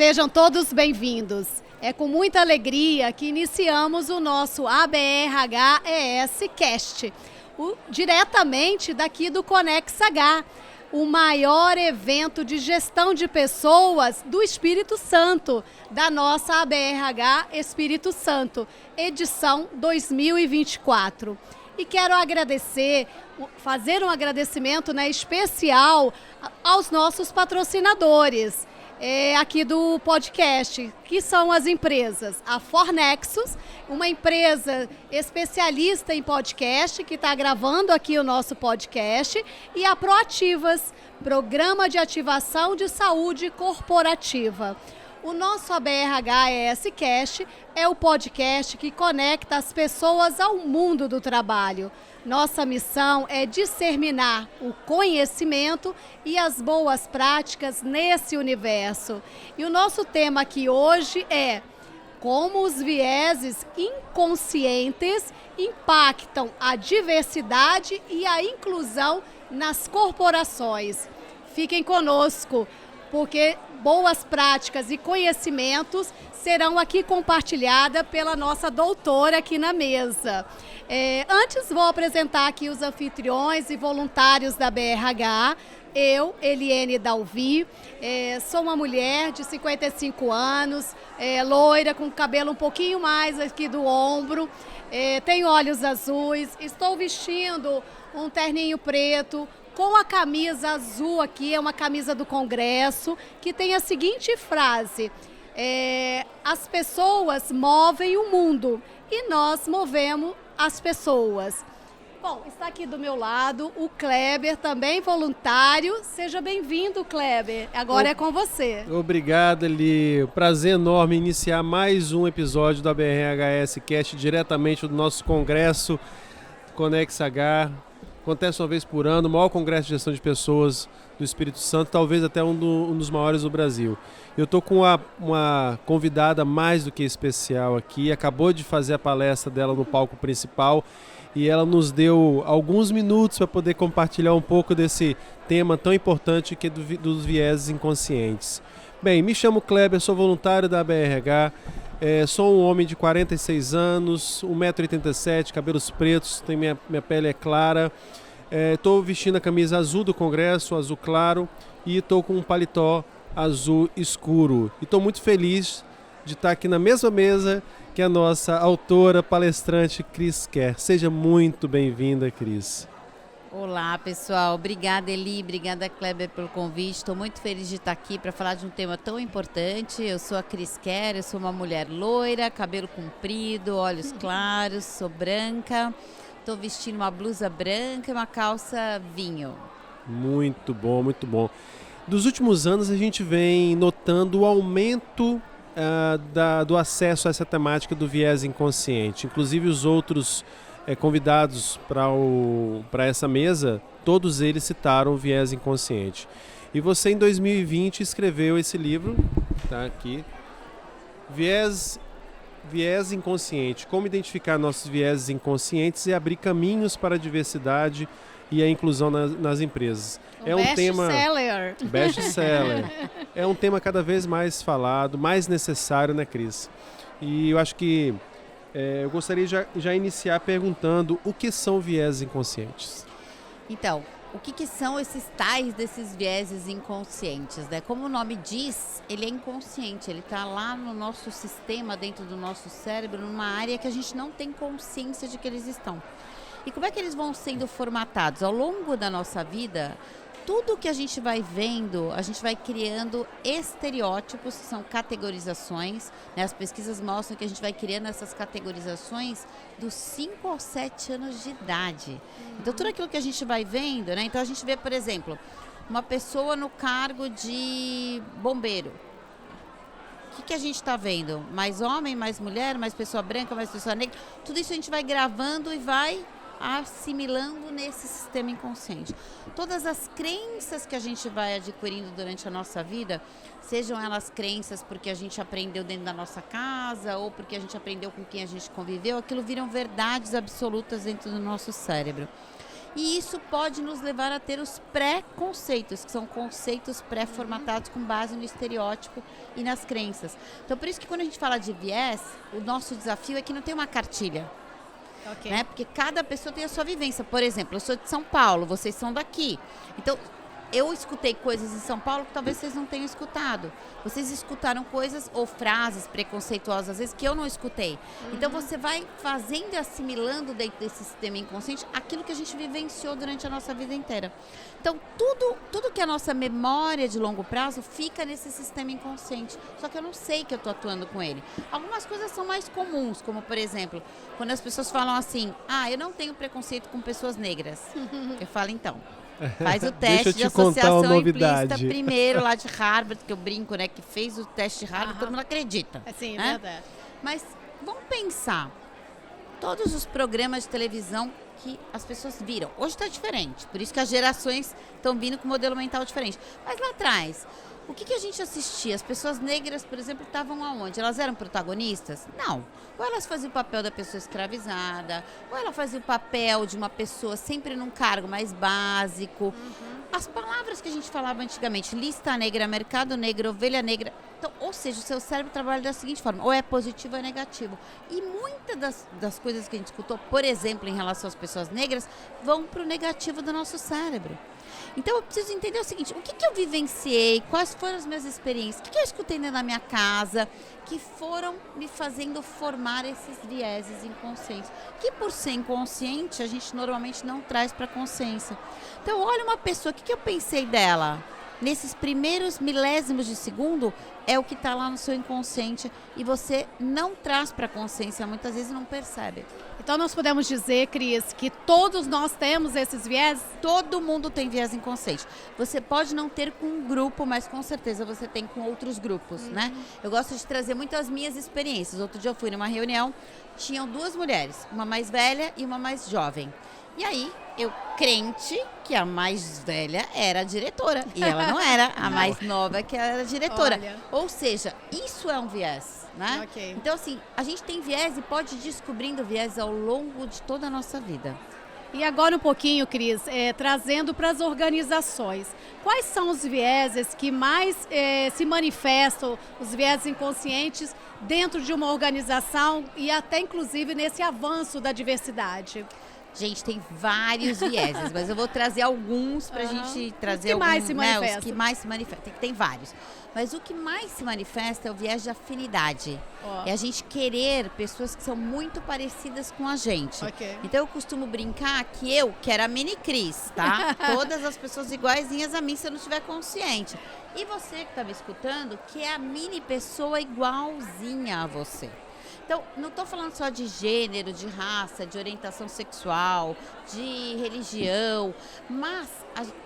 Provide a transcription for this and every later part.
Sejam todos bem-vindos. É com muita alegria que iniciamos o nosso ABRH-ES Cast, diretamente daqui do Conex H, o maior evento de gestão de pessoas do Espírito Santo, da nossa ABRH Espírito Santo, edição 2024. E quero fazer um agradecimento especial aos nossos patrocinadores aqui do podcast, que são as empresas, a Fornexus, uma empresa especialista em podcast, que está gravando aqui o nosso podcast, e a Proativas, Programa de Ativação de Saúde Corporativa. O nosso ABRH-ES Cast é o podcast que conecta as pessoas ao mundo do trabalho. Nossa missão é disseminar o conhecimento e as boas práticas nesse universo. E o nosso tema aqui hoje é como os vieses inconscientes impactam a diversidade e a inclusão nas corporações. Fiquem conosco, porque boas práticas e conhecimentos serão aqui compartilhadas pela nossa doutora aqui na mesa. Antes vou apresentar aqui os anfitriões e voluntários da BRH. Eu, Eliene Dalvi, sou uma mulher de 55 anos, loira, com cabelo um pouquinho mais aqui do ombro, tenho olhos azuis, estou vestindo um terninho preto, com a camisa azul aqui, é uma camisa do Congresso, que tem a seguinte frase: as pessoas movem o mundo e nós movemos as pessoas. Bom, está aqui do meu lado o Kleber, também voluntário. Seja bem-vindo, Kleber. Agora é com você. Obrigado, Eli. Prazer enorme iniciar mais um episódio do ABRH-ES Cast diretamente do nosso Congresso Conex H. Acontece uma vez por ano, o maior congresso de gestão de pessoas do Espírito Santo, talvez até um dos maiores do Brasil. Eu estou com uma convidada mais do que especial aqui, acabou de fazer a palestra dela no palco principal e ela nos deu alguns minutos para poder compartilhar um pouco desse tema tão importante que é dos vieses inconscientes. Bem, me chamo Kleber, sou voluntário da BRH, sou um homem de 46 anos, 1,87 m, cabelos pretos, minha pele é clara, estou vestindo a camisa azul do Congresso, azul claro, e estou com um paletó azul escuro. E estou muito feliz de estar aqui na mesma mesa que a nossa autora palestrante Cris Kerr. Seja muito bem-vinda, Cris. Olá, pessoal. Obrigada, Eli. Obrigada, Kleber, pelo convite. Estou muito feliz de estar aqui para falar de um tema tão importante. Eu sou a Cris Kerr, eu sou uma mulher loira, cabelo comprido, olhos claros, sou branca. Estou vestindo uma blusa branca e uma calça vinho. Muito bom, muito bom. Dos últimos anos, a gente vem notando o aumento do acesso a essa temática do viés inconsciente. Inclusive, os outros convidados para essa mesa, todos eles citaram o viés inconsciente. E você, em 2020, escreveu esse livro, tá aqui, Viés Inconsciente, como identificar nossos vieses inconscientes e abrir caminhos para a diversidade e a inclusão nas empresas. É um tema best-seller. É um tema cada vez mais falado, mais necessário, né, Cris? E eu acho que eu gostaria de já iniciar perguntando o que são vieses inconscientes. Então, o que são desses vieses inconscientes, né? Como o nome diz, ele é inconsciente, ele está lá no nosso sistema, dentro do nosso cérebro, numa área que a gente não tem consciência de que eles estão. E como é que eles vão sendo formatados? Ao longo da nossa vida, tudo que a gente vai vendo, a gente vai criando estereótipos, que são categorizações, né? As pesquisas mostram que a gente vai criando essas categorizações dos 5 aos 7 anos de idade. Então, tudo aquilo que a gente vai vendo, né? Então, a gente vê, por exemplo, uma pessoa no cargo de bombeiro. O que a gente está vendo? Mais homem, mais mulher, mais pessoa branca, mais pessoa negra. Tudo isso a gente vai gravando e vai assimilando nesse sistema inconsciente. Todas as crenças que a gente vai adquirindo durante a nossa vida, sejam elas crenças porque a gente aprendeu dentro da nossa casa ou porque a gente aprendeu com quem a gente conviveu, aquilo viram verdades absolutas dentro do nosso cérebro. E isso pode nos levar a ter os pré-conceitos, que são conceitos pré-formatados com base no estereótipo e nas crenças. Então, por isso que quando a gente fala de viés, o nosso desafio é que não tem uma cartilha. Ok. Né? Porque cada pessoa tem a sua vivência. Por exemplo, eu sou de São Paulo, vocês são daqui. Então, eu escutei coisas em São Paulo que talvez vocês não tenham escutado. Vocês escutaram coisas ou frases preconceituosas, às vezes, que eu não escutei. Então, você vai fazendo e assimilando dentro desse sistema inconsciente aquilo que a gente vivenciou durante a nossa vida inteira. Então, tudo que é a nossa memória de longo prazo fica nesse sistema inconsciente. Só que eu não sei que eu estou atuando com ele. Algumas coisas são mais comuns, como, por exemplo, quando as pessoas falam assim, eu não tenho preconceito com pessoas negras. Eu falo, então... Faz o teste de associação implícita primeiro lá de Harvard, que eu brinco, né? Que fez o teste de Harvard, todo mundo acredita. Sim, né? verdade. Mas vamos pensar. Todos os programas de televisão que as pessoas viram. Hoje está diferente. Por isso que as gerações estão vindo com um modelo mental diferente. Mas lá atrás, o que a gente assistia? As pessoas negras, por exemplo, estavam aonde? Elas eram protagonistas? Não. Ou elas faziam o papel da pessoa escravizada, ou ela fazia o papel de uma pessoa sempre num cargo mais básico. As palavras que a gente falava antigamente, lista negra, mercado negro, ovelha negra. Então, ou seja, o seu cérebro trabalha da seguinte forma, ou é positivo ou é negativo. E muitas das coisas que a gente escutou, por exemplo, em relação às pessoas negras, vão para o negativo do nosso cérebro. Então, eu preciso entender o seguinte, o que eu vivenciei, quais foram as minhas experiências, o que eu escutei dentro da minha casa, que foram me fazendo formar esses vieses inconscientes, que por ser inconsciente, a gente normalmente não traz para a consciência. Então, olha uma pessoa, o que eu pensei dela? Nesses primeiros milésimos de segundo, é o que está lá no seu inconsciente e você não traz para a consciência, muitas vezes não percebe. Então nós podemos dizer, Cris, que todos nós temos esses viés? Todo mundo tem viés inconsciente. Você pode não ter com um grupo, mas com certeza você tem com outros grupos, né? Eu gosto de trazer muito as minhas experiências. Outro dia eu fui numa reunião, tinham duas mulheres, uma mais velha e uma mais jovem. E aí, eu crente que a mais velha era a diretora. E ela não era, a mais nova que era a diretora. Olha. Ou seja, isso é um viés, né? Ok. Então, assim, a gente tem viés e pode ir descobrindo viés ao longo de toda a nossa vida. E agora um pouquinho, Cris, trazendo para as organizações. Quais são os vieses que mais se manifestam, os vieses inconscientes, dentro de uma organização e até, inclusive, nesse avanço da diversidade? Gente, tem vários vieses, mas eu vou trazer alguns pra gente trazer os que mais se manifestam. Os que mais se manifestam. Tem vários. Mas o que mais se manifesta é o viés de afinidade. É a gente querer pessoas que são muito parecidas com a gente. Ok. Então eu costumo brincar que eu, que era a mini Cris, tá? Todas as pessoas iguaizinhas a mim, se eu não estiver consciente. E você que tá me escutando, que é a mini pessoa igualzinha a você. Então, não estou falando só de gênero, de raça, de orientação sexual, de religião, mas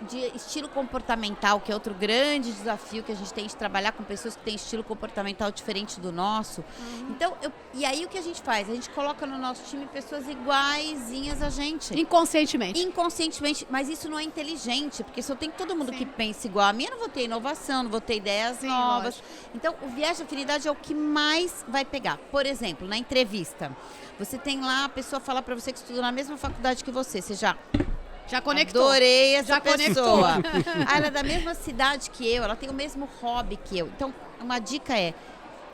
de estilo comportamental, que é outro grande desafio que a gente tem de trabalhar com pessoas que têm estilo comportamental diferente do nosso. Então, e aí o que a gente faz? A gente coloca no nosso time pessoas iguaizinhas a gente. Inconscientemente. Inconscientemente, mas isso não é inteligente, porque se eu tenho todo mundo que pensa igual a mim, eu não vou ter inovação, não vou ter ideias novas. Lógico. Então, o viés de afinidade é o que mais vai pegar. Por exemplo, na entrevista, você tem lá a pessoa falar para você que estudou na mesma faculdade que você Já conectou. Adorei essa Já pessoa. Ela é da mesma cidade que eu, ela tem o mesmo hobby que eu. Então, uma dica é,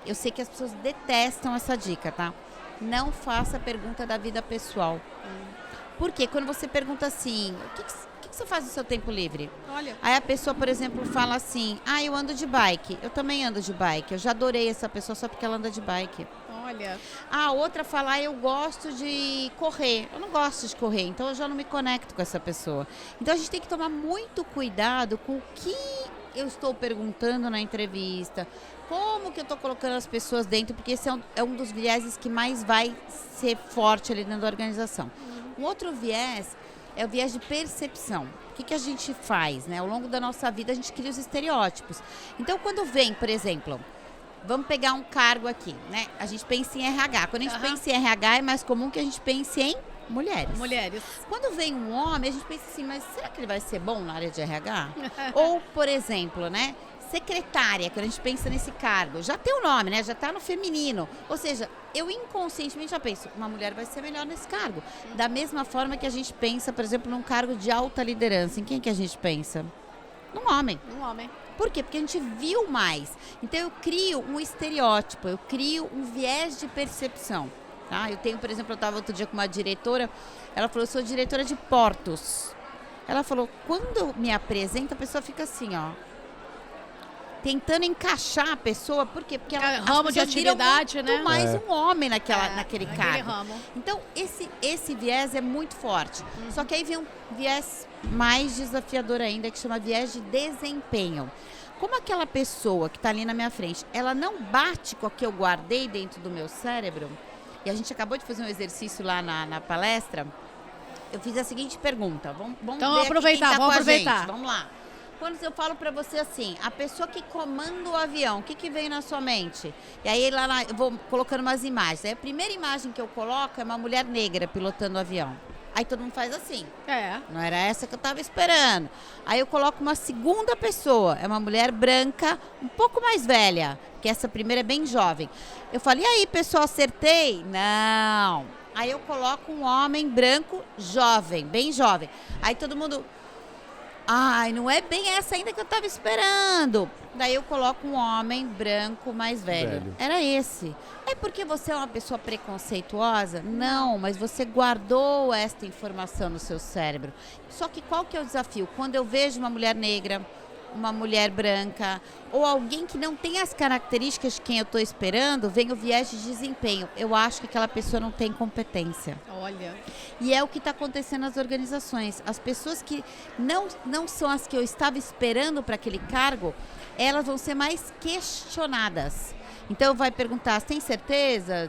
eu sei que as pessoas detestam essa dica, tá? Não faça pergunta da vida pessoal. Porque quando você pergunta assim, o que você faz no seu tempo livre? Olha. Aí a pessoa, por exemplo, fala assim, eu ando de bike. Eu também ando de bike. Eu já adorei essa pessoa só porque ela anda de bike. Olha. A outra fala, eu gosto de correr. Eu não gosto de correr, então eu já não me conecto com essa pessoa. Então a gente tem que tomar muito cuidado com o que eu estou perguntando na entrevista, como que eu estou colocando as pessoas dentro, porque esse é um dos vieses que mais vai ser forte ali dentro da organização. Um outro viés é o viés de percepção. O que a gente faz, né? Ao longo da nossa vida a gente cria os estereótipos. Então quando vem, por exemplo... Vamos pegar um cargo aqui, né? A gente pensa em RH. Quando a gente pensa em RH, é mais comum que a gente pense em mulheres. Mulheres. Quando vem um homem, a gente pensa assim, mas será que ele vai ser bom na área de RH? Ou, por exemplo, né? Secretária, quando a gente pensa nesse cargo, já tem o nome, né? Já está no feminino. Ou seja, eu inconscientemente já penso, uma mulher vai ser melhor nesse cargo. Da mesma forma que a gente pensa, por exemplo, num cargo de alta liderança. Em quem que a gente pensa? Num homem. Um homem. Por quê? Porque a gente viu mais. Então eu crio um estereótipo, eu crio um viés de percepção. Tá? Eu tenho, por exemplo, eu estava outro dia com uma diretora, ela falou, eu sou diretora de portos. Ela falou, quando me apresenta, a pessoa fica assim, ó. Tentando encaixar a pessoa, por quê? Porque ela, ramo de atividade, muito né? mais um homem naquele cargo. Ramo. Então, esse viés é muito forte. Só que aí vem um viés mais desafiador ainda, que chama viés de desempenho. Como aquela pessoa que está ali na minha frente, ela não bate com o que eu guardei dentro do meu cérebro, e a gente acabou de fazer um exercício lá na palestra, eu fiz a seguinte pergunta. Vamos então, ver aproveitar, aqui quem tá vamos com a aproveitar. gente. Vamos lá. Quando eu falo para você assim, a pessoa que comanda o avião, o que vem na sua mente? E aí eu vou colocando umas imagens. Aí a primeira imagem que eu coloco é uma mulher negra pilotando o avião. Aí todo mundo faz assim. Não era essa que eu estava esperando. Aí eu coloco uma segunda pessoa, é uma mulher branca, um pouco mais velha, que essa primeira é bem jovem. Eu falo, e aí pessoal, acertei? Não. Aí eu coloco um homem branco, jovem, bem jovem. Aí todo mundo... Ai, não é bem essa ainda que eu estava esperando. Daí eu coloco um homem branco mais velho. Era esse. É porque você é uma pessoa preconceituosa? Não, mas você guardou esta informação no seu cérebro. Só que qual que é o desafio? Quando eu vejo uma mulher negra, uma mulher branca ou alguém que não tem as características de quem eu estou esperando, vem o viés de desempenho. Eu acho que aquela pessoa não tem competência. Olha. E é o que está acontecendo nas organizações. As pessoas que não são as que eu estava esperando para aquele cargo, elas vão ser mais questionadas. Então vai perguntar, você tem certeza?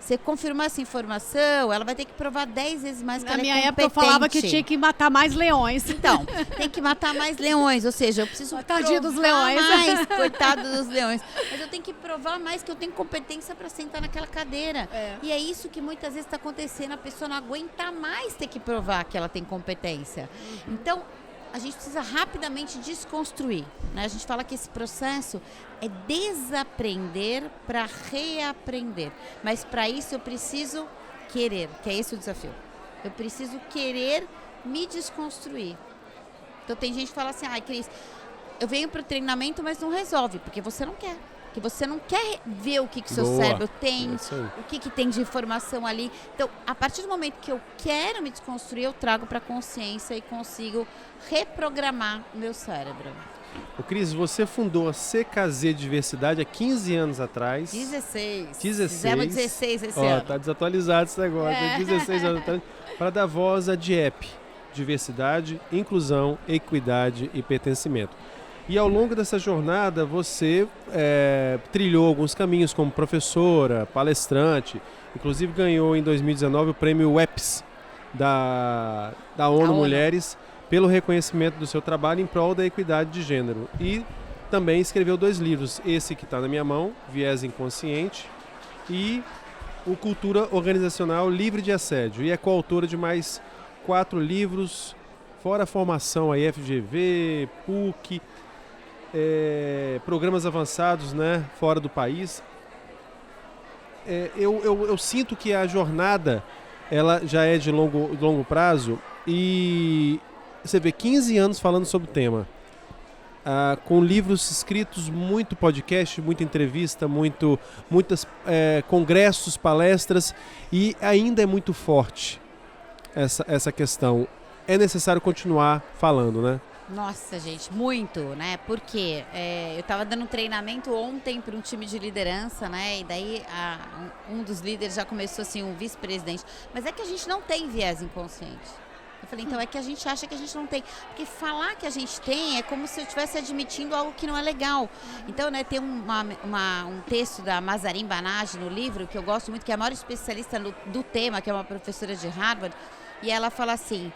Você confirmar essa informação, ela vai ter que provar 10 vezes mais que ela é competente. Na minha época eu falava que tinha que matar mais leões. Então, tem que matar mais leões, ou seja, eu preciso Tadinho provar dos leões. mais, coitado dos leões. Mas eu tenho que provar mais que eu tenho competência para sentar naquela cadeira. E é isso que muitas vezes está acontecendo, a pessoa não aguenta mais ter que provar que ela tem competência. Então, a gente precisa rapidamente desconstruir, né? A gente fala que esse processo é desaprender para reaprender. Mas para isso eu preciso querer, que é esse o desafio. Eu preciso querer me desconstruir. Então tem gente que fala assim, ai Cris, eu venho para o treinamento, mas não resolve, porque você não quer. Porque você não quer ver o que seu cérebro tem, o que tem de informação ali. Então, a partir do momento que eu quero me desconstruir, eu trago para a consciência e consigo reprogramar o meu cérebro. Ô Cris, você fundou a CKZ Diversidade há 15 anos atrás. 16. 16. Fizemos 16 esse ano. Tá desatualizado esse negócio. 16 anos atrás. Para dar voz à DIEP. Diversidade, Inclusão, Equidade e Pertencimento. E ao longo dessa jornada você trilhou alguns caminhos como professora, palestrante, inclusive ganhou em 2019 o prêmio WEPS da ONU Mulheres pelo reconhecimento do seu trabalho em prol da equidade de gênero. E também escreveu 2 livros, esse que está na minha mão, Viés Inconsciente, e o Cultura Organizacional Livre de Assédio. E é coautora de mais 4 livros, fora a formação aí, FGV, PUC, programas avançados, né, fora do país. Eu sinto que a jornada ela já é de longo prazo e você vê 15 anos falando sobre o tema, com livros escritos, muito podcast, muita entrevista, muitas congressos, palestras, e ainda é muito forte essa questão. É necessário continuar falando, né? Nossa, gente, muito, né? Porque eu estava dando um treinamento ontem para um time de liderança, né? E daí um dos líderes já começou assim, um vice-presidente. Mas é que a gente não tem viés inconsciente. Eu falei, então é que a gente acha que a gente não tem. Porque falar que a gente tem é como se eu estivesse admitindo algo que não é legal. Então, né, tem um texto da Mazarin Banaji no livro, que eu gosto muito, que é a maior especialista do tema, que é uma professora de Harvard, e ela fala assim,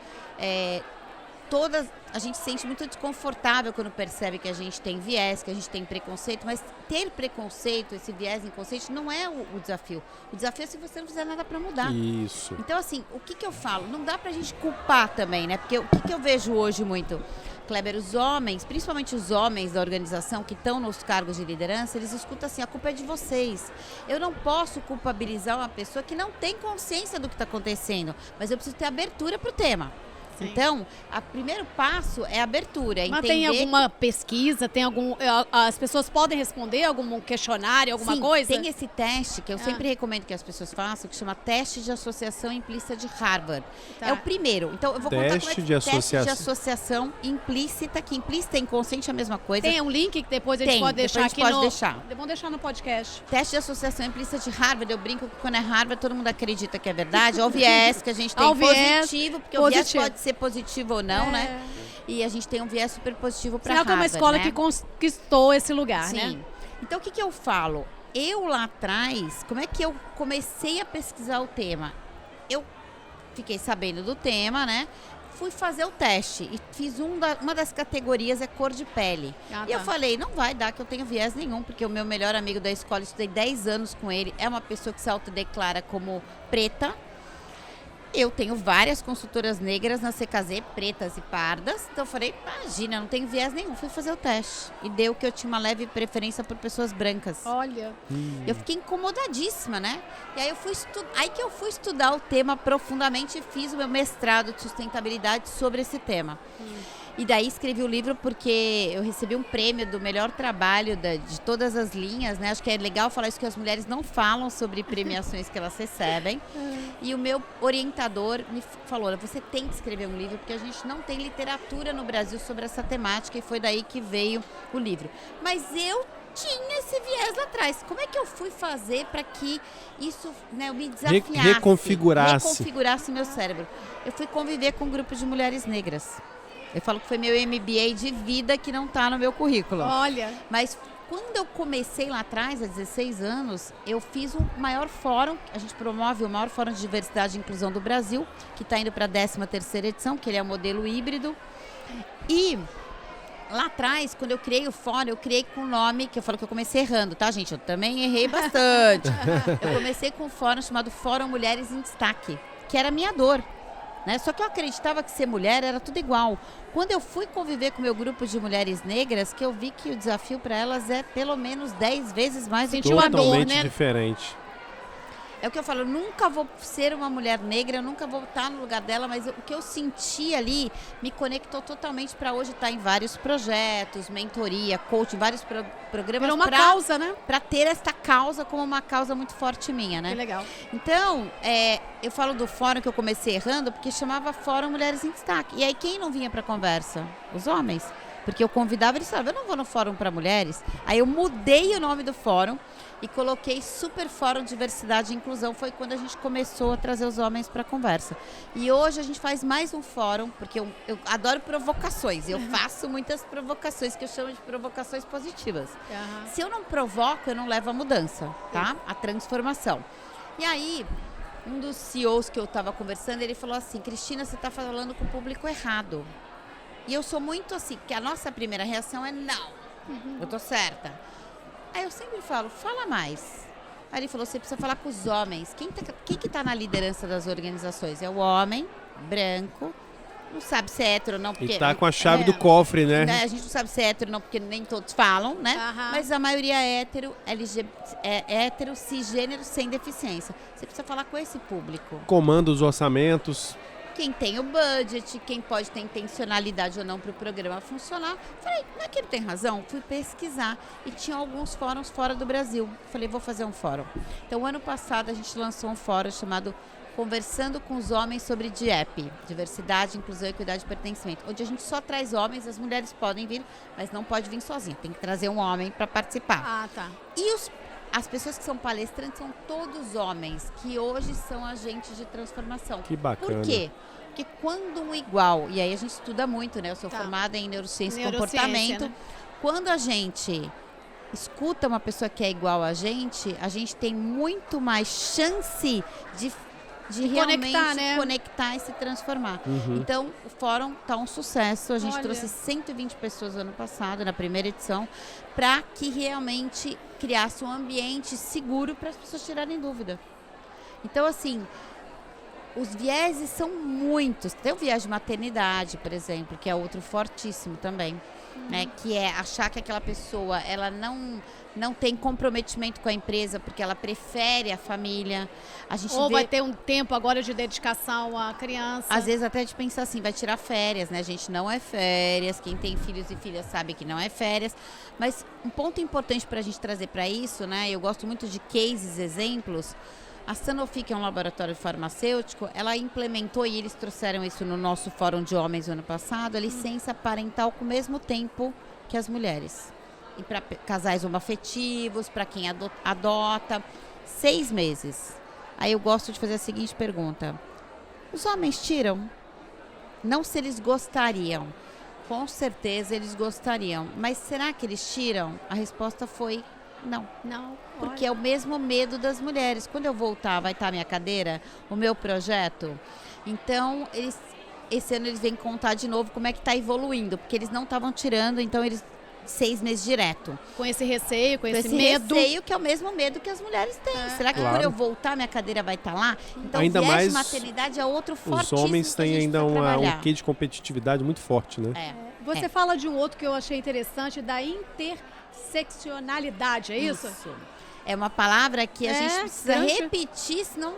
a gente se sente muito desconfortável quando percebe que a gente tem viés, que a gente tem preconceito, mas ter preconceito, esse viés inconsciente, não é o desafio. O desafio é se você não fizer nada para mudar. Isso. Então, assim, o que eu falo? Não dá pra gente culpar também, né? Porque o que eu vejo hoje muito, Kleber, os homens, principalmente os homens da organização que estão nos cargos de liderança, eles escutam assim, a culpa é de vocês. Eu não posso culpabilizar uma pessoa que não tem consciência do que está acontecendo, mas eu preciso ter abertura para o tema. Sim. Então, o primeiro passo é a abertura. Mas tem alguma pesquisa, as pessoas podem responder algum questionário, alguma coisa? Tem esse teste que eu sempre recomendo que as pessoas façam, que chama teste de associação implícita de Harvard. Tá. É o primeiro. Então, eu vou contar como é que teste de associação implícita, que implícita e inconsciente é a mesma coisa. Tem um link que depois a gente pode deixar aqui deixar. Vamos deixar no podcast. Teste de associação implícita de Harvard. Eu brinco que quando é Harvard, todo mundo acredita que é verdade. É o viés que a gente tem positivo, porque o viés pode ser positivo ou não, né? E a gente tem um viés super positivo para Harvard, que é uma escola que conquistou esse lugar, Sim. né? Então, o que eu falo? Eu lá atrás, como é que eu comecei a pesquisar o tema? Eu fiquei sabendo do tema, né? Fui fazer o teste e fiz uma das categorias é cor de pele. E eu falei, não vai dar que eu tenho viés nenhum, porque o meu melhor amigo da escola, estudei 10 anos com ele, é uma pessoa que se autodeclara como preta. Eu tenho várias consultoras negras na CKZ, pretas e pardas. Então eu falei, imagina, não tenho viés nenhum. Fui fazer o teste. E deu que eu tinha uma leve preferência por pessoas brancas. Olha. Eu fiquei incomodadíssima, né? E aí eu fui estudar o tema profundamente e fiz o meu mestrado de sustentabilidade sobre esse tema. E daí escrevi o livro porque eu recebi um prêmio do melhor trabalho de todas as linhas, né? Acho que é legal falar isso, que as mulheres não falam sobre premiações que elas recebem. E o meu orientador me falou, você tem que escrever um livro, porque a gente não tem literatura no Brasil sobre essa temática, e foi daí que veio o livro. Mas eu tinha esse viés lá atrás. Como é que eu fui fazer para que isso, né, eu me desafiasse? Reconfigurasse meu cérebro. Eu fui conviver com um grupo de mulheres negras. Eu falo que foi meu MBA de vida que não está no meu currículo. Olha. Mas quando eu comecei lá atrás, há 16 anos, eu fiz o maior fórum, a gente promove o maior fórum de diversidade e inclusão do Brasil, que está indo para a 13ª edição, que ele é o modelo híbrido. E lá atrás, quando eu criei o fórum, eu criei com o nome, que eu falo que eu comecei errando, tá, gente? Eu também errei bastante. Eu comecei com um fórum chamado Fórum Mulheres em Destaque, que era a minha dor. Né? Só que eu acreditava que ser mulher era tudo igual. Quando eu fui conviver com o meu grupo de mulheres negras, que eu vi que o desafio para elas é pelo menos 10 vezes mais totalmente diferente. É o que eu falo, eu nunca vou ser uma mulher negra, eu nunca vou estar no lugar dela, mas o que eu senti ali me conectou totalmente para hoje estar em vários projetos, mentoria, coaching, vários programas. Era uma causa, né? Para ter esta causa como uma causa muito forte minha, né? Que legal. Então, eu falo do fórum que eu comecei errando, porque chamava Fórum Mulheres em Destaque. E aí quem não vinha para conversa? Os homens. Porque eu convidava, eles falavam, eu não vou no Fórum para Mulheres. Aí eu mudei o nome do fórum e coloquei Super Fórum Diversidade e Inclusão. Foi quando a gente começou a trazer os homens para a conversa. E hoje a gente faz mais um fórum, porque eu adoro provocações. Eu faço muitas provocações, que eu chamo de provocações positivas. Se eu não provoco, eu não levo a mudança, tá? A transformação. E aí, um dos CEOs que eu estava conversando, ele falou assim, Cristina, você está falando com o público errado. E eu sou muito assim, que a nossa primeira reação é não, eu tô certa. Aí eu sempre falo, fala mais. Aí ele falou, você precisa falar com os homens. Quem que tá na liderança das organizações? É o homem, branco, não sabe se é hétero ou não. Porque, e tá com a chave do cofre, né? A gente não sabe se é hétero ou não, porque nem todos falam, né? Mas a maioria é hétero, cisgênero, sem deficiência. Você precisa falar com esse público. Comanda os orçamentos. Quem tem o budget, quem pode ter intencionalidade ou não para o programa funcionar. Falei, não é que ele tem razão? Fui pesquisar e tinha alguns fóruns fora do Brasil. Falei, vou fazer um fórum. Então, ano passado, a gente lançou um fórum chamado Conversando com os Homens sobre DIEP, Diversidade, Inclusão, Equidade e Pertencimento, onde a gente só traz homens, as mulheres podem vir, mas não pode vir sozinha, tem que trazer um homem para participar. Ah, tá. E as pessoas que são palestrantes são todos homens, que hoje são agentes de transformação. Que bacana. Por quê? Porque quando um igual, e aí a gente estuda muito, né? Eu sou formada em neurociência e comportamento. Né? Quando a gente escuta uma pessoa que é igual a gente tem muito mais chance de de realmente conectar, né? conectar e se transformar. Uhum. Então, o fórum está um sucesso. A gente Olha. trouxe 120 pessoas ano passado, na primeira edição, para que realmente criasse um ambiente seguro para as pessoas tirarem dúvida. Então, assim, os vieses são muitos. Tem o viés de maternidade, por exemplo, que é outro fortíssimo também. Né, que é achar que aquela pessoa ela não tem comprometimento com a empresa porque ela prefere a família. A gente Ou vê, vai ter um tempo agora de dedicação à criança. às vezes até de pensar assim, vai tirar férias, né? Gente, não é férias. Quem tem filhos e filhas sabe que não é férias. Mas um ponto importante para a gente trazer para isso, né? Eu gosto muito de cases, exemplos. A Sanofi, que é um laboratório farmacêutico, ela implementou, e eles trouxeram isso no nosso Fórum de Homens no ano passado, a licença parental com o mesmo tempo que as mulheres. E para casais homoafetivos, para quem adota, 6 meses. Aí eu gosto de fazer a seguinte pergunta. Os homens tiram? Não se eles gostariam. Com certeza eles gostariam. Mas será que eles tiram? A resposta foi não. Não. Porque é o mesmo medo das mulheres. Quando eu voltar, vai estar a minha cadeira, o meu projeto. Então, esse ano eles vêm contar de novo como é que está evoluindo. Porque eles não estavam tirando, então eles 6 meses direto. Com esse receio, com esse Esse medo. receio que é o mesmo medo que as mulheres têm. Será que Claro. quando eu voltar, minha cadeira vai estar lá? Então, Ainda o viés mais de maternidade é outro Os fortíssimo homens que a têm gente ainda precisa um trabalhar. quê de competitividade muito forte, né? Você fala de um outro que eu achei interessante, da interseccionalidade, é isso? É uma palavra que a gente precisa grande. repetir, senão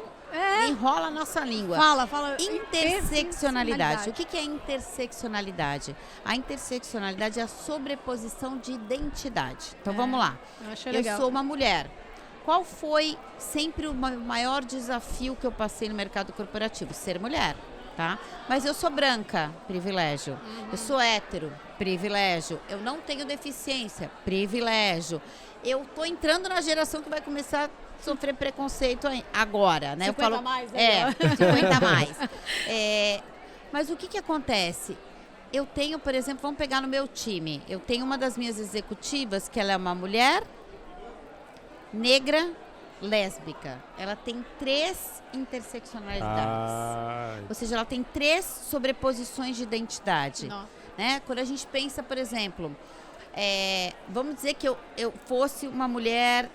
enrola a nossa língua. Fala. Interseccionalidade. O que é interseccionalidade? A interseccionalidade é a sobreposição de identidade. Então vamos lá. Eu achei Eu legal. sou uma mulher. Qual foi sempre o maior desafio que eu passei no mercado corporativo? Ser mulher, tá? Mas eu sou branca, privilégio. Eu sou hétero, privilégio. Eu não tenho deficiência, privilégio. Eu tô entrando na geração que vai começar a sofrer preconceito agora, né? 50 mais, né? 50 mais. Mas o que acontece? Eu tenho, por exemplo, vamos pegar no meu time. Eu tenho uma das minhas executivas, que ela é uma mulher negra, lésbica. Ela tem 3 interseccionalidades. Ou seja, ela tem 3 sobreposições de identidade. Né? Quando a gente pensa, por exemplo, vamos dizer que eu fosse uma mulher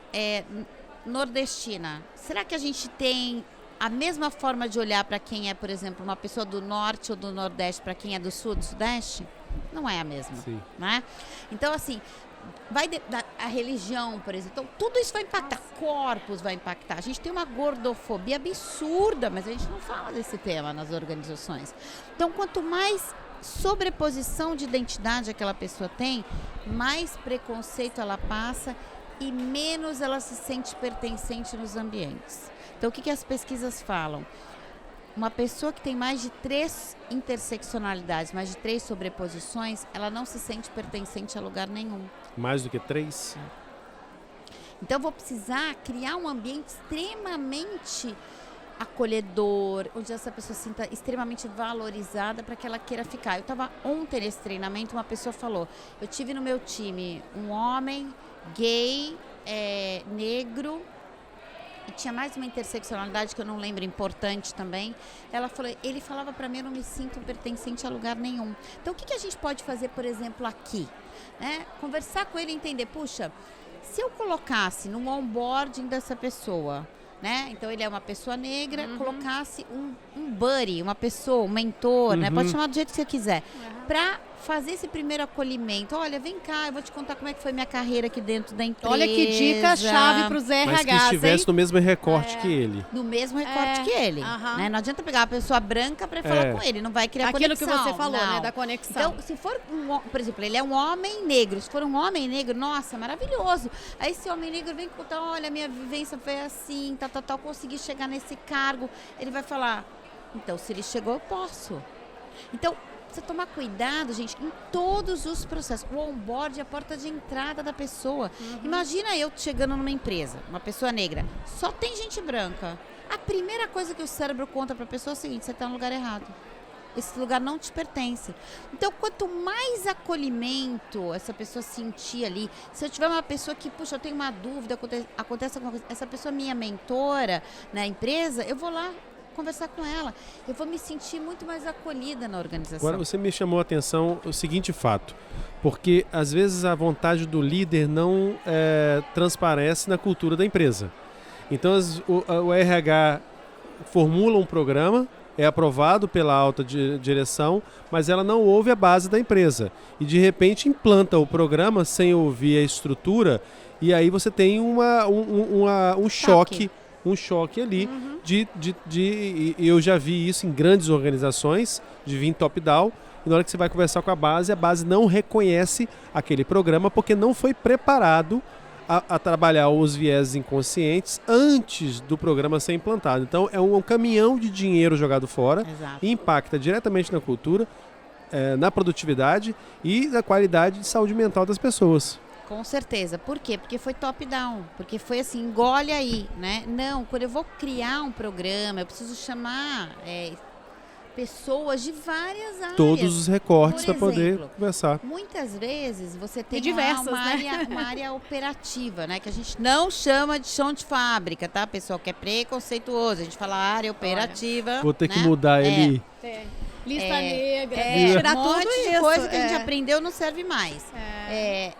nordestina. Será que a gente tem a mesma forma de olhar para quem é, por exemplo, uma pessoa do norte ou do nordeste para quem é do sul, do sudeste? Não é a mesma. Sim. Né? Então, assim, a religião, por exemplo, então, tudo isso vai impactar. Corpos vai impactar. A gente tem uma gordofobia absurda, mas a gente não fala desse tema nas organizações. Então, quanto mais sobreposição de identidade aquela pessoa tem, mais preconceito ela passa e menos ela se sente pertencente nos ambientes. Então, o que as pesquisas falam? Uma pessoa que tem mais de 3 interseccionalidades, mais de 3 sobreposições, ela não se sente pertencente a lugar nenhum. Mais do que 3? Então, eu vou precisar criar um ambiente extremamente acolhedor, onde essa pessoa se sinta extremamente valorizada para que ela queira ficar. Eu estava ontem nesse treinamento, uma pessoa falou, eu tive no meu time um homem gay, negro, e tinha mais uma interseccionalidade que eu não lembro, importante também. Ela falou, ele falava para mim, eu não me sinto pertencente a lugar nenhum. Então, o que a gente pode fazer, por exemplo, aqui? Né? Conversar com ele e entender, puxa, se eu colocasse no onboarding dessa pessoa, né? Então, ele é uma pessoa negra, colocasse um buddy, uma pessoa, um mentor, né? Pode chamar do jeito que você quiser, para fazer esse primeiro acolhimento. Olha, vem cá, eu vou te contar como é que foi minha carreira aqui dentro da empresa. Olha que dica-chave para os Mas que RHs, estivesse hein? no mesmo recorte que ele. No mesmo recorte que ele. Né? Não adianta pegar uma pessoa branca para falar com ele, não vai criar Aquilo conexão. que você falou, não. né? Da conexão. Então, se for, por exemplo, ele é um homem negro. Se for um homem negro, nossa, maravilhoso. Aí esse homem negro vem contar, olha, minha vivência foi assim, tal, consegui chegar nesse cargo. Ele vai falar, então, se ele chegou, eu posso. Então, precisa tomar cuidado, gente, em todos os processos. O onboard é a porta de entrada da pessoa. Imagina eu chegando numa empresa, uma pessoa negra, só tem gente branca. A primeira coisa que o cérebro conta para a pessoa é o seguinte, você está no lugar errado. Esse lugar não te pertence. Então, quanto mais acolhimento essa pessoa sentir ali, se eu tiver uma pessoa que, puxa, eu tenho uma dúvida, acontece alguma coisa, essa pessoa é minha mentora na empresa, eu vou lá conversar com ela. Eu vou me sentir muito mais acolhida na organização. Agora você me chamou a atenção o seguinte fato, porque às vezes a vontade do líder não transparece na cultura da empresa. Então o RH formula um programa, é aprovado pela alta direção, mas ela não ouve a base da empresa. E de repente implanta o programa sem ouvir a estrutura, e aí você tem um choque. Um choque ali e eu já vi isso em grandes organizações, de vir top-down, e na hora que você vai conversar com a base não reconhece aquele programa porque não foi preparado a trabalhar os vieses inconscientes antes do programa ser implantado. Então é um caminhão de dinheiro jogado fora. Exato. E impacta diretamente na cultura, na produtividade e na qualidade de saúde mental das pessoas. Com certeza. Por quê? Porque foi top-down. Porque foi assim, engole aí, né? Não, quando eu vou criar um programa, eu preciso chamar pessoas de várias áreas. Todos os recortes para poder exemplo, conversar. Muitas vezes você tem diversas, uma área operativa, né? Que a gente não chama de chão de fábrica, tá, pessoal? Que é preconceituoso. A gente fala área operativa. Vou ter né? que mudar ele. Lista negra, Tirar um tudo monte de isso. coisa que a gente aprendeu não serve mais. É.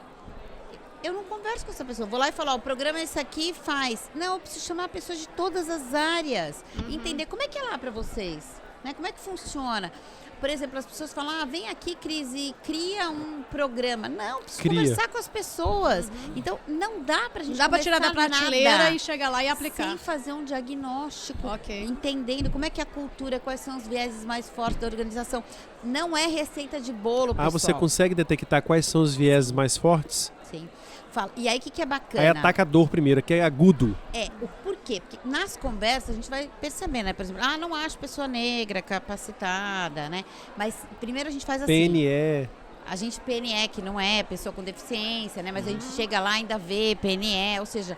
Eu não converso com essa pessoa. Vou lá e falar, o programa é esse aqui, faz. Não, eu preciso chamar pessoas de todas as áreas. Entender como é que é lá para vocês. Né? Como é que funciona? Por exemplo, as pessoas falam, vem aqui, Cris, e cria um programa. Não, preciso conversar com as pessoas. Então, não dá pra gente Dá pra tirar da prateleira nada e chegar lá e aplicar. sem fazer um diagnóstico, Ok. entendendo como é que é a cultura, quais são os vieses mais fortes da organização. Não é receita de bolo, pessoal. Você consegue detectar quais são os vieses mais fortes? Sim. Fala. E aí, o que é bacana? Aí ataca a dor primeiro, que é agudo. O porquê? Porque nas conversas a gente vai perceber, né? Por exemplo, não acho pessoa negra capacitada, né? Mas primeiro a gente faz assim. PNE. A gente PNE, que não é pessoa com deficiência, né? Mas a gente chega lá e ainda vê PNE, ou seja,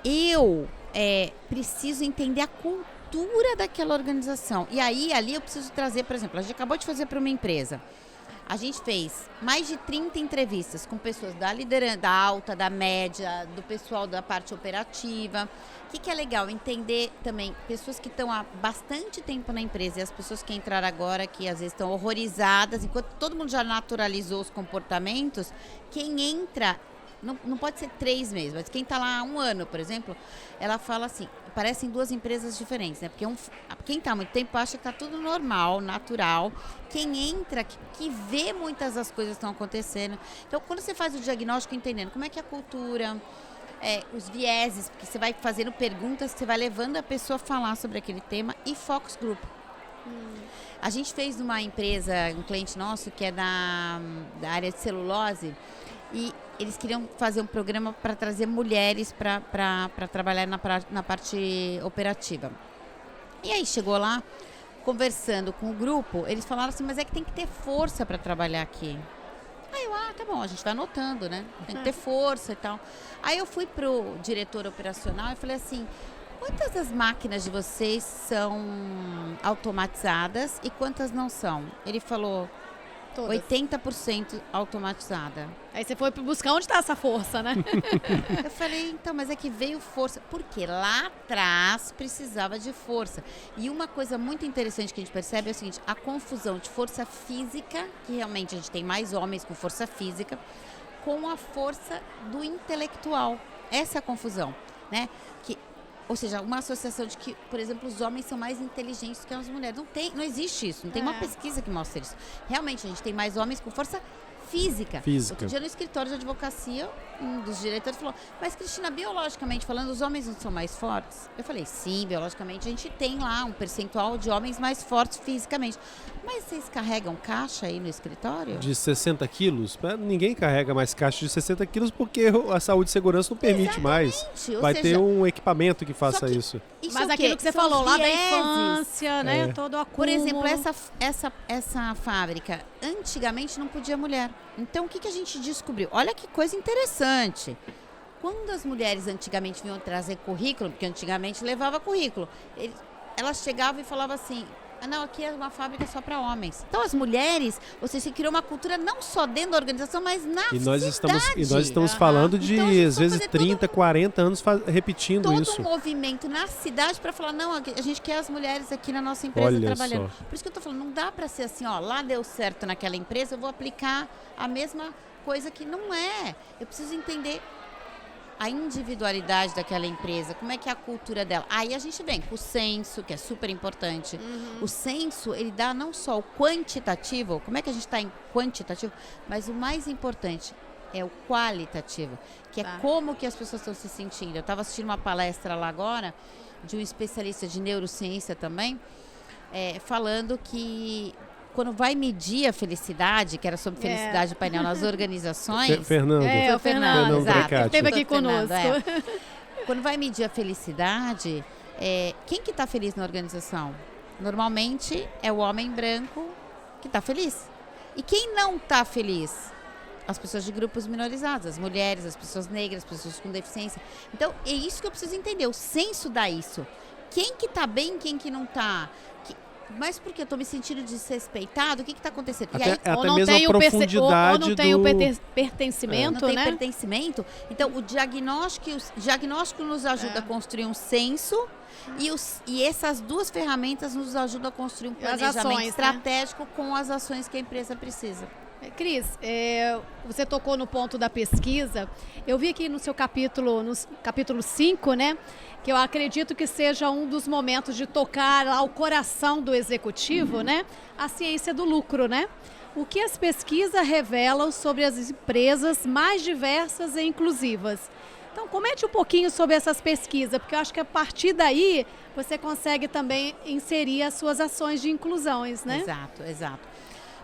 eu preciso entender a cultura daquela organização. E aí, ali eu preciso trazer, por exemplo, a gente acabou de fazer para uma empresa. A gente fez mais de 30 entrevistas com pessoas da liderança, da alta, da média, do pessoal da parte operativa. O que é legal? Entender também pessoas que estão há bastante tempo na empresa e as pessoas que entraram agora, que às vezes estão horrorizadas, enquanto todo mundo já naturalizou os comportamentos, quem entra, não pode ser 3 meses, mas quem está lá há 1 ano, por exemplo, ela fala assim, parecem 2 empresas diferentes, né? Porque quem está há muito tempo acha que está tudo normal, natural. Quem entra, que vê muitas das coisas que estão acontecendo. Então, quando você faz o diagnóstico, entendendo como é que é a cultura, os vieses, porque você vai fazendo perguntas, você vai levando a pessoa a falar sobre aquele tema, e focus group. A gente fez numa empresa, um cliente nosso, que é da área de celulose, e eles queriam fazer um programa para trazer mulheres para trabalhar na parte operativa. E aí chegou lá, conversando com o grupo, eles falaram assim, mas é que tem que ter força para trabalhar aqui. Aí eu, tá bom, a gente vai anotando, né? Tem que ter força e tal. Aí eu fui pro diretor operacional e falei assim, quantas das máquinas de vocês são automatizadas e quantas não são? Ele falou, Todas. 80% automatizada. Aí você foi buscar onde está essa força, né? Eu falei, então, mas é que veio força. Porque lá atrás precisava de força. E uma coisa muito interessante que a gente percebe é o seguinte, a confusão de força física, que realmente a gente tem mais homens com força física, com a força do intelectual. Essa é a confusão, né? Ou seja, uma associação de que, por exemplo, os homens são mais inteligentes que as mulheres. Não existe isso, não tem uma pesquisa que mostre isso. Realmente, a gente tem mais homens com força física. Outro dia no escritório de advocacia, um dos diretores falou, mas Cristina, biologicamente falando, os homens não são mais fortes? Eu falei, sim, biologicamente a gente tem lá um percentual de homens mais fortes fisicamente. Mas vocês carregam caixa aí no escritório? De 60 quilos? Ninguém carrega mais caixa de 60 quilos porque a saúde e segurança não permite mais. Vai ter um equipamento que faça isso. Mas aquilo que você falou lá da infância, né? Todo o acúmulo. Por exemplo, essa fábrica, antigamente não podia mulher. Então, o que a gente descobriu? Olha que coisa interessante. Quando as mulheres antigamente vinham trazer currículo, porque antigamente levava currículo, elas chegavam e falavam assim, Não, aqui é uma fábrica só para homens. Então as mulheres, ou seja, você criou uma cultura não só dentro da organização, mas na cidade. E nós estamos falando de, então, às vezes, 30, 40 anos repetindo todo isso. Todo um movimento na cidade para falar, não, a gente quer as mulheres aqui na nossa empresa Olha trabalhando. só. Por isso que eu tô falando, não dá para ser assim, ó, lá deu certo naquela empresa, eu vou aplicar a mesma coisa que não é. Eu preciso entender a individualidade daquela empresa, como é que é a cultura dela. Aí a gente vem com o censo, que é super importante. O censo, ele dá não só o quantitativo, como é que a gente está em quantitativo, mas o mais importante é o qualitativo, que é como que as pessoas estão se sentindo. Eu estava assistindo uma palestra lá agora, de um especialista de neurociência também, falando que quando vai medir a felicidade, que era sobre felicidade do painel nas organizações... Fernando. O Fernando, exato. ele esteve aqui conosco. Quando vai medir a felicidade, quem que está feliz na organização? Normalmente é o homem branco que está feliz. E quem não está feliz? As pessoas de grupos minorizados, as mulheres, as pessoas negras, as pessoas com deficiência. Então, é isso que eu preciso entender, o censo dá isso. Quem que está bem, quem que não está... Mas porque eu estou me sentindo desrespeitado, o que está acontecendo? Até, e aí, até mesmo a profundidade ou não tem o não pertencimento, tem né? pertencimento. Então, o diagnóstico nos ajuda a construir um censo e essas duas ferramentas nos ajudam a construir um planejamento ações, estratégico, né? Com as ações que a empresa precisa. Cris, você tocou no ponto da pesquisa. Eu vi aqui no seu capítulo, no capítulo 5, né? Que eu acredito que seja um dos momentos de tocar ao coração do executivo, né? A ciência do lucro, né? O que as pesquisas revelam sobre as empresas mais diversas e inclusivas. Então, comente um pouquinho sobre essas pesquisas, porque eu acho que a partir daí você consegue também inserir as suas ações de inclusões, né? Exato.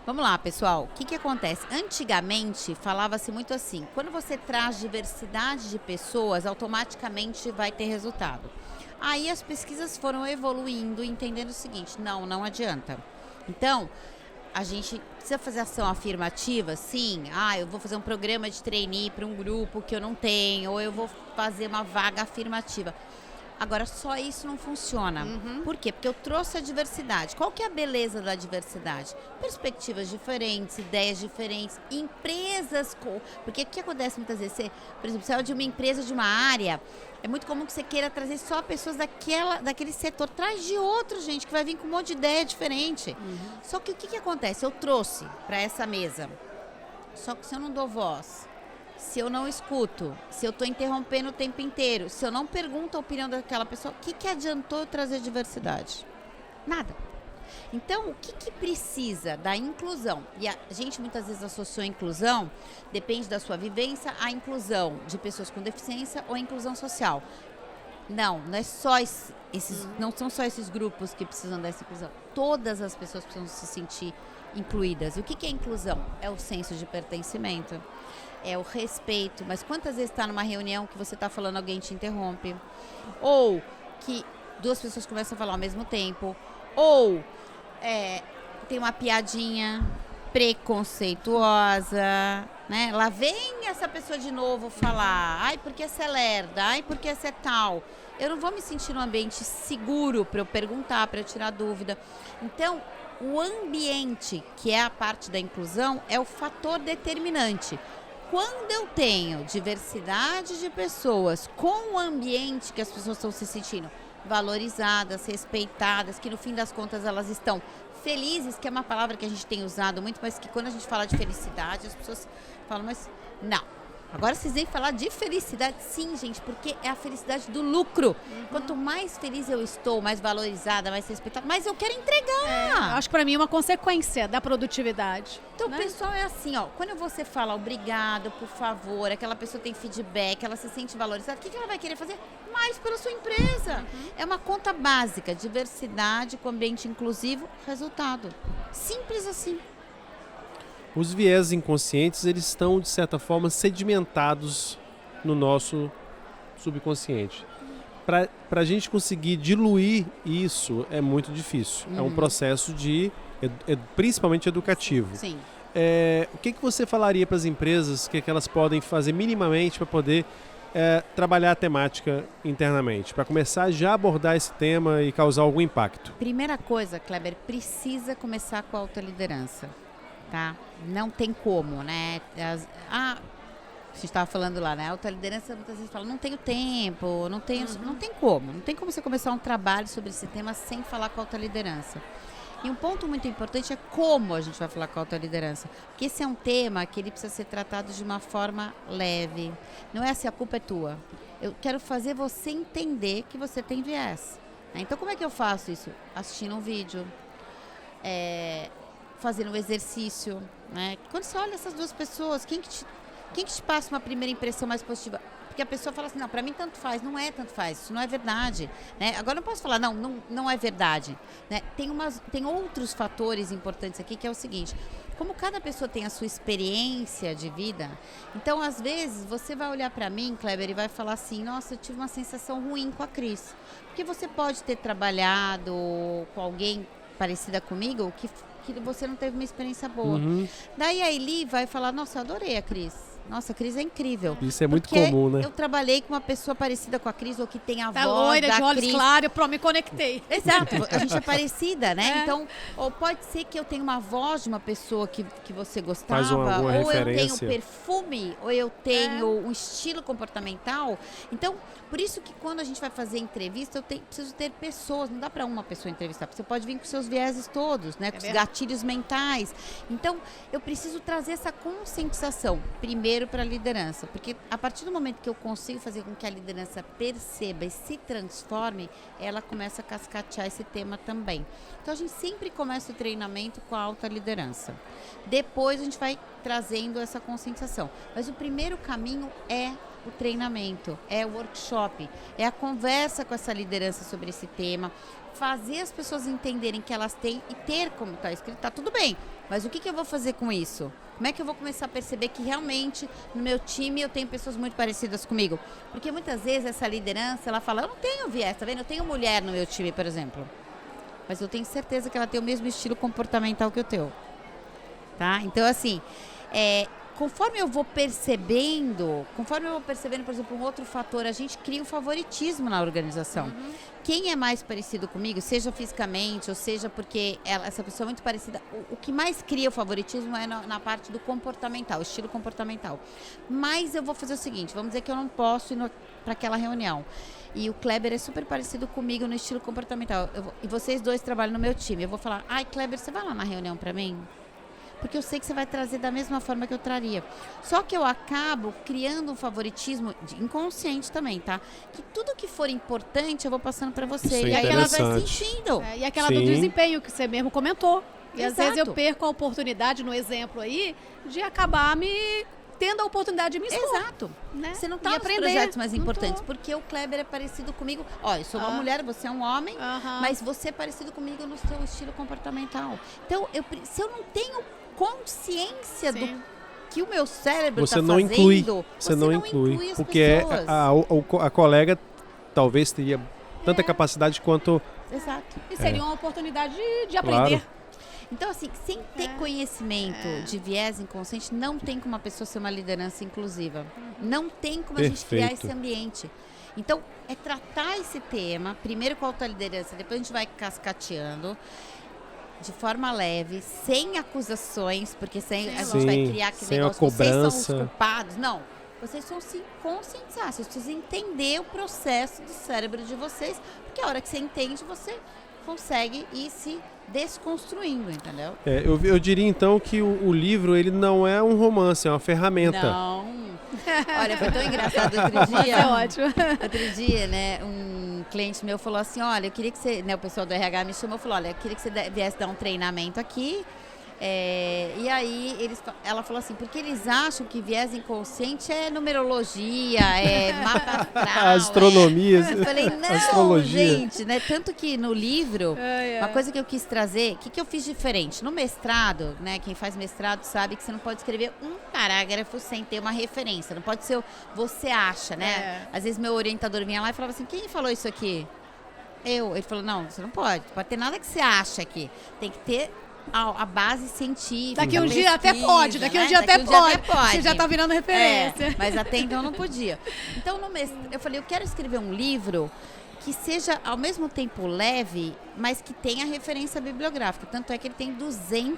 Vamos lá, pessoal. O que acontece? Antigamente, falava-se muito assim, quando você traz diversidade de pessoas, automaticamente vai ter resultado. Aí as pesquisas foram evoluindo, entendendo o seguinte, não adianta. Então, a gente precisa fazer ação afirmativa, sim. Eu vou fazer um programa de trainee para um grupo que eu não tenho, ou eu vou fazer uma vaga afirmativa. Agora, só isso não funciona. Por quê? Porque eu trouxe a diversidade. Qual que é a beleza da diversidade? Perspectivas diferentes, ideias diferentes, empresas... Porque o que acontece muitas vezes? Por exemplo, você é de uma empresa, de uma área, é muito comum que você queira trazer só pessoas daquele setor. Traz de outro, gente, que vai vir com um monte de ideia diferente. Só que o que acontece? Eu trouxe para essa mesa. Só que se eu não dou voz... Se eu não escuto, se eu estou interrompendo o tempo inteiro, se eu não pergunto a opinião daquela pessoa, o que adiantou eu trazer diversidade? Nada. Então, o que precisa da inclusão? E a gente muitas vezes associou a inclusão, depende da sua vivência, a inclusão de pessoas com deficiência ou a inclusão social. Não é só não são só esses grupos que precisam dessa inclusão. Todas as pessoas precisam se sentir incluídas. E o que é inclusão? É o senso de pertencimento. É o respeito, mas quantas vezes está numa reunião que você está falando, alguém te interrompe? Ou que duas pessoas começam a falar ao mesmo tempo? Ou tem uma piadinha preconceituosa, né? Lá vem essa pessoa de novo falar, porque essa é lerda, porque essa é tal. Eu não vou me sentir num ambiente seguro para eu perguntar, para eu tirar dúvida. Então, o ambiente, que é a parte da inclusão, é o fator determinante. Quando eu tenho diversidade de pessoas com o ambiente que as pessoas estão se sentindo valorizadas, respeitadas, que no fim das contas elas estão felizes, que é uma palavra que a gente tem usado muito, mas que quando a gente fala de felicidade, as pessoas falam, mas não. Agora vocês vêm falar de felicidade, sim, gente, porque é a felicidade do lucro. Quanto mais feliz eu estou, mais valorizada, mais respeitada, mais eu quero entregar. Acho que para mim é uma consequência da produtividade. Então, né? O pessoal é assim, quando você fala obrigado, por favor, aquela pessoa tem feedback, ela se sente valorizada, o que ela vai querer fazer? Mais pela sua empresa. É uma conta básica, diversidade com ambiente inclusivo, resultado. Simples assim. Os viés inconscientes, eles estão, de certa forma, sedimentados no nosso subconsciente. Para a gente conseguir diluir isso é muito difícil. É um processo principalmente educativo. Sim. O que você falaria para as empresas que elas podem fazer minimamente para poder trabalhar a temática internamente, para começar já a abordar esse tema e causar algum impacto? Primeira coisa, Kleber, precisa começar com a autoliderança, tá? Não tem como, né? A gente estava falando lá, né? A autoliderança muitas vezes fala, não tenho tempo, não tem como você começar um trabalho sobre esse tema sem falar com a autoliderança. E um ponto muito importante é como a gente vai falar com a autoliderança. Porque esse é um tema que ele precisa ser tratado de uma forma leve. Não é assim, a culpa é tua. Eu quero fazer você entender que você tem viés. Então, como é que eu faço isso? Assistindo um vídeo, fazendo um exercício. Né? Quando você olha essas duas pessoas, quem que te passa uma primeira impressão mais positiva? Porque a pessoa fala assim, não, para mim tanto faz. Não é tanto faz, isso não é verdade. Né? Agora não posso falar, não é verdade. Né? Tem outros fatores importantes aqui, que é o seguinte, como cada pessoa tem a sua experiência de vida, então às vezes você vai olhar para mim, Kleber, e vai falar assim, nossa, eu tive uma sensação ruim com a Cris. Porque você pode ter trabalhado com alguém parecida comigo, que você não teve uma experiência boa. Uhum. Daí a Eli vai falar, nossa, eu adorei a Cris. Nossa, a Cris é incrível. Isso é muito comum, né? Eu trabalhei com uma pessoa parecida com a Cris, ou que tem a voz loira, da de olhos Cris. claros, me conectei. Exato, a gente é parecida, né? É. Então, ou pode ser que eu tenha uma voz de uma pessoa que você gostava, Faz uma boa ou eu tenho referência. perfume, ou eu tenho um estilo comportamental. Então, por isso que quando a gente vai fazer entrevista, preciso ter pessoas, não dá para uma pessoa entrevistar, porque você pode vir com seus vieses todos, né? Com os gatilhos mentais. Então, eu preciso trazer essa conscientização, primeiro para a liderança. Porque a partir do momento que eu consigo fazer com que a liderança perceba e se transforme, ela começa a cascatear esse tema também. Então a gente sempre começa o treinamento com a alta liderança. Depois a gente vai trazendo essa conscientização. Mas o primeiro caminho é o treinamento, é o workshop, é a conversa com essa liderança sobre esse tema, fazer as pessoas entenderem que elas têm e ter como está escrito, tá tudo bem, mas o que eu vou fazer com isso? Como é que eu vou começar a perceber que realmente no meu time eu tenho pessoas muito parecidas comigo? Porque muitas vezes essa liderança, ela fala, eu não tenho viés, tá vendo? Eu tenho mulher no meu time, por exemplo. Mas eu tenho certeza que ela tem o mesmo estilo comportamental que o teu. Tá? Então, assim, conforme eu vou percebendo, por exemplo, um outro fator, a gente cria um favoritismo na organização. Quem é mais parecido comigo, seja fisicamente, ou seja porque essa pessoa é muito parecida, o que mais cria o favoritismo é na parte do comportamental, estilo comportamental. Mas eu vou fazer o seguinte, vamos dizer que eu não posso ir para aquela reunião. E o Kleber é super parecido comigo no estilo comportamental. E vocês dois trabalham no meu time. Eu vou falar, Kleber, você vai lá na reunião para mim? Porque eu sei que você vai trazer da mesma forma que eu traria. Só que eu acabo criando um favoritismo inconsciente também, tá? Que tudo que for importante eu vou passando para você. Isso é e aí ela vai interessante. sentindo. E aquela Sim. do desempenho que você mesmo comentou. E às Exato. vezes eu perco a oportunidade, no exemplo aí, de acabar tendo a oportunidade de me expor. Exato. Né? Você não E tá nos aprender. projetos mais Não importantes, tô. porque o Kleber é parecido comigo. Ó, eu sou uma mulher, você é um homem, mas você é parecido comigo no seu estilo comportamental. Então, se eu não tenho consciência Sim. do que o meu cérebro Você está não fazendo, inclui. você não inclui as porque pessoas. a colega talvez teria tanta capacidade quanto... Exato. E seria uma oportunidade de Claro. aprender. Então, assim, sem ter conhecimento de viés inconsciente, não tem como a pessoa ser uma liderança inclusiva. Não tem como a gente criar Perfeito. esse ambiente. Então, é tratar esse tema, primeiro com a autoliderança, depois a gente vai cascateando, de forma leve, sem acusações, porque a gente vai criar aquele sem negócio, a vocês são os cobrança. culpados. Não, vocês precisam se conscientizar, vocês precisam entender o processo do cérebro de vocês, porque a hora que você entende, você consegue ir se desconstruindo, entendeu? Eu diria então que o livro ele não é um romance, é uma ferramenta. Não. Olha, foi tão engraçado outro dia. É ótimo. Outro dia, né, um cliente meu falou assim, olha, eu queria que você, né, o pessoal do RH me chamou e falou, olha, eu queria que você viesse dar um treinamento aqui. E aí ela falou assim, porque eles acham que viés inconsciente é numerologia, é mapa astral. Astronomia. Eu falei, não, astrologia. gente, né? Tanto que no livro, uma coisa que eu quis trazer, o que eu fiz diferente? No mestrado, né? Quem faz mestrado sabe que você não pode escrever um parágrafo sem ter uma referência. Não pode ser você acha, né? Às vezes meu orientador vinha lá e falava assim, quem falou isso aqui? Ele falou, não, você não pode ter nada que você acha aqui. Tem que ter a base científica. Daqui um dia até pesquisa, pode, daqui um né? dia até pode. pode. Você já tá virando referência. Mas até então não podia. Então, eu falei, eu quero escrever um livro que seja, ao mesmo tempo, leve, mas que tenha referência bibliográfica. Tanto é que ele tem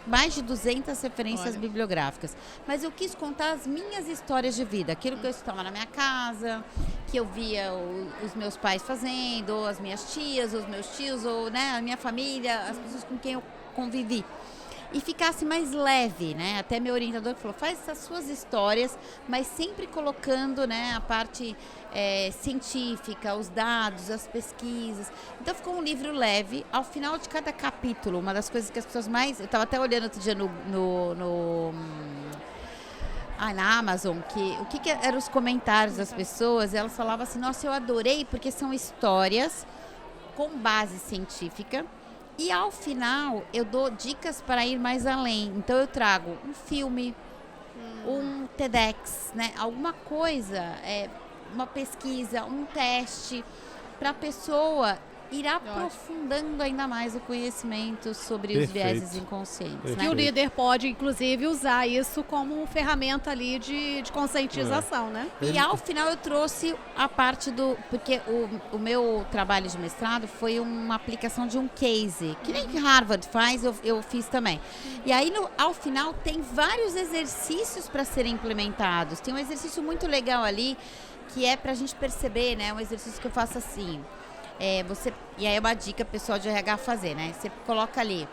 mais de 200 referências bibliográficas. Mas eu quis contar as minhas histórias de vida, aquilo que eu estava na minha casa, que eu via os meus pais fazendo, ou as minhas tias, os meus tios, ou né, a minha família, as pessoas com quem eu convivi. E ficasse mais leve, né? Até meu orientador falou, faz essas suas histórias, mas sempre colocando, né, a parte científica, os dados, as pesquisas. Então ficou um livro leve. Ao final de cada capítulo, uma das coisas que as pessoas mais... Eu estava até olhando outro dia na Amazon, o que eram os comentários das pessoas, elas falavam assim, nossa, eu adorei, porque são histórias com base científica. E ao final, eu dou dicas para ir mais além. Então, eu trago um filme, um TEDx, né? Alguma coisa, uma pesquisa, um teste, para a pessoa ir aprofundando ainda mais o conhecimento sobre os vieses inconscientes. Que o líder pode, inclusive, usar isso como ferramenta ali de conscientização, né? E ao final eu trouxe a parte porque o meu trabalho de mestrado foi uma aplicação de um case, que nem Harvard faz, eu fiz também. E aí, ao final, tem vários exercícios para serem implementados. Tem um exercício muito legal ali, que é para a gente perceber, né? Um exercício que eu faço assim... e aí é uma dica pessoal de RH fazer, né? Você coloca ali,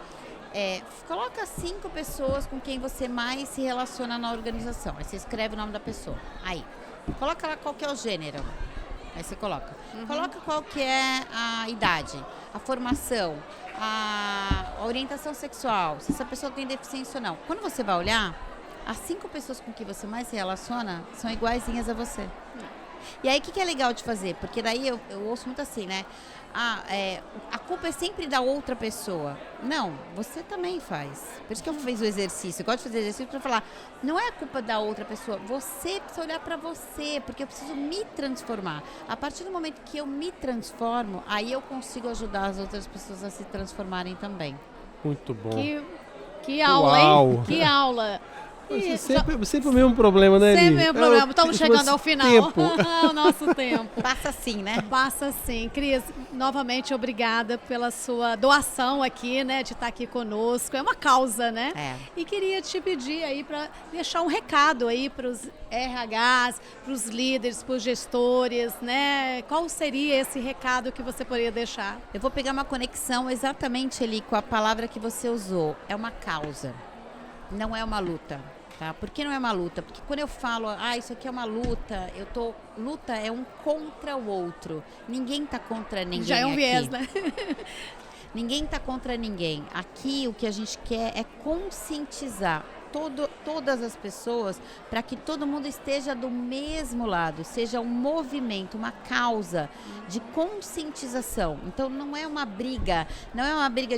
coloca 5 pessoas com quem você mais se relaciona na organização. Aí você escreve o nome da pessoa. Aí, coloca lá qual que é o gênero. Aí você coloca. Coloca qual que é a idade, a formação, a orientação sexual, se essa pessoa tem deficiência ou não. Quando você vai olhar, as 5 pessoas com quem você mais se relaciona são iguaizinhas a você. E aí, o que é legal de fazer? Porque daí eu ouço muito assim, né? A culpa é sempre da outra pessoa. Não, você também faz. Por isso que eu fiz o exercício. Eu gosto de fazer exercício para falar, não é a culpa da outra pessoa. Você precisa olhar para você, porque eu preciso me transformar. A partir do momento que eu me transformo, aí eu consigo ajudar as outras pessoas a se transformarem também. Muito bom. Que aula, hein? Que aula. Sempre o mesmo problema, né, Eli? Sempre o mesmo problema. Estamos chegando ao final. O nosso tempo. Passa assim, né? Passa assim. Cris, novamente, obrigada pela sua doação aqui, né? De estar aqui conosco. É uma causa, né? E queria te pedir aí para deixar um recado aí para os RHs, para os líderes, para os gestores, né? Qual seria esse recado que você poderia deixar? Eu vou pegar uma conexão exatamente ali com a palavra que você usou. É uma causa. Não é uma luta, tá? Por que não é uma luta? Porque quando eu falo, isso aqui é uma luta, luta é um contra o outro. Ninguém tá contra ninguém. Já é um viés, né? Ninguém tá contra ninguém. Aqui o que a gente quer é conscientizar todas as pessoas para que todo mundo esteja do mesmo lado, seja um movimento, uma causa de conscientização. Então não é uma briga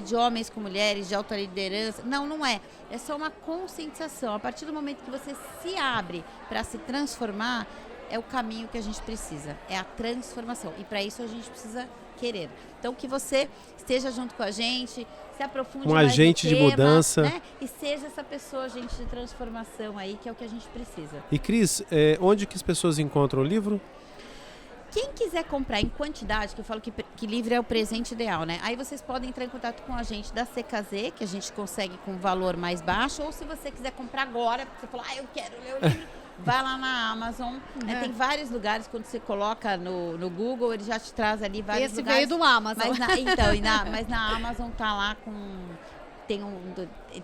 de homens com mulheres, de alta liderança, não é. É só uma conscientização. A partir do momento que você se abre para se transformar, é o caminho que a gente precisa, é a transformação. E para isso a gente precisa querer. Então que você esteja junto com a gente, se aprofunde mais agente de mudança, né? E seja essa pessoa, agente de transformação aí, que é o que a gente precisa. E Cris, onde que as pessoas encontram o livro? Quem quiser comprar em quantidade, que eu falo que livro é o presente ideal, né? Aí vocês podem entrar em contato com a gente da CKZ, que a gente consegue com valor mais baixo, ou se você quiser comprar agora, porque você falou, eu quero ler o livro, vai lá na Amazon, né? Tem vários lugares, quando você coloca no Google, ele já te traz ali vários lugares. Esse veio do Amazon. Mas na Amazon tá lá com...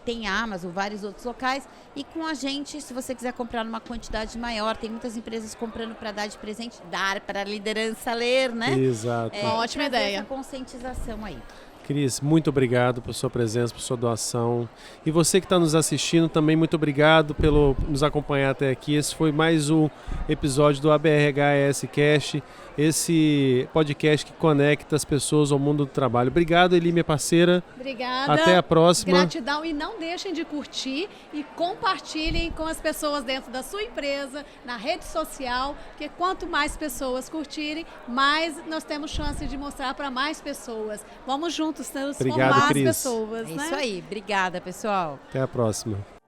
Tem Amazon, vários outros locais. E com a gente, se você quiser comprar numa quantidade maior, tem muitas empresas comprando para dar de presente, dar para a liderança ler, né? Exato. Uma ótima ideia. Essa conscientização aí. Cris, muito obrigado por sua presença, por sua doação. E você que está nos assistindo também, muito obrigado pelo nos acompanhar até aqui. Esse foi mais um episódio do ABRHS Cast, esse podcast que conecta as pessoas ao mundo do trabalho. Obrigado, Eli, minha parceira. Obrigada. Até a próxima. Gratidão, e não deixem de curtir e compartilhem com as pessoas dentro da sua empresa, na rede social, porque quanto mais pessoas curtirem, mais nós temos chance de mostrar para mais pessoas. Vamos juntos juntos transformar Obrigado, as Cris. pessoas. É né? isso aí. Obrigada, pessoal. Até a próxima.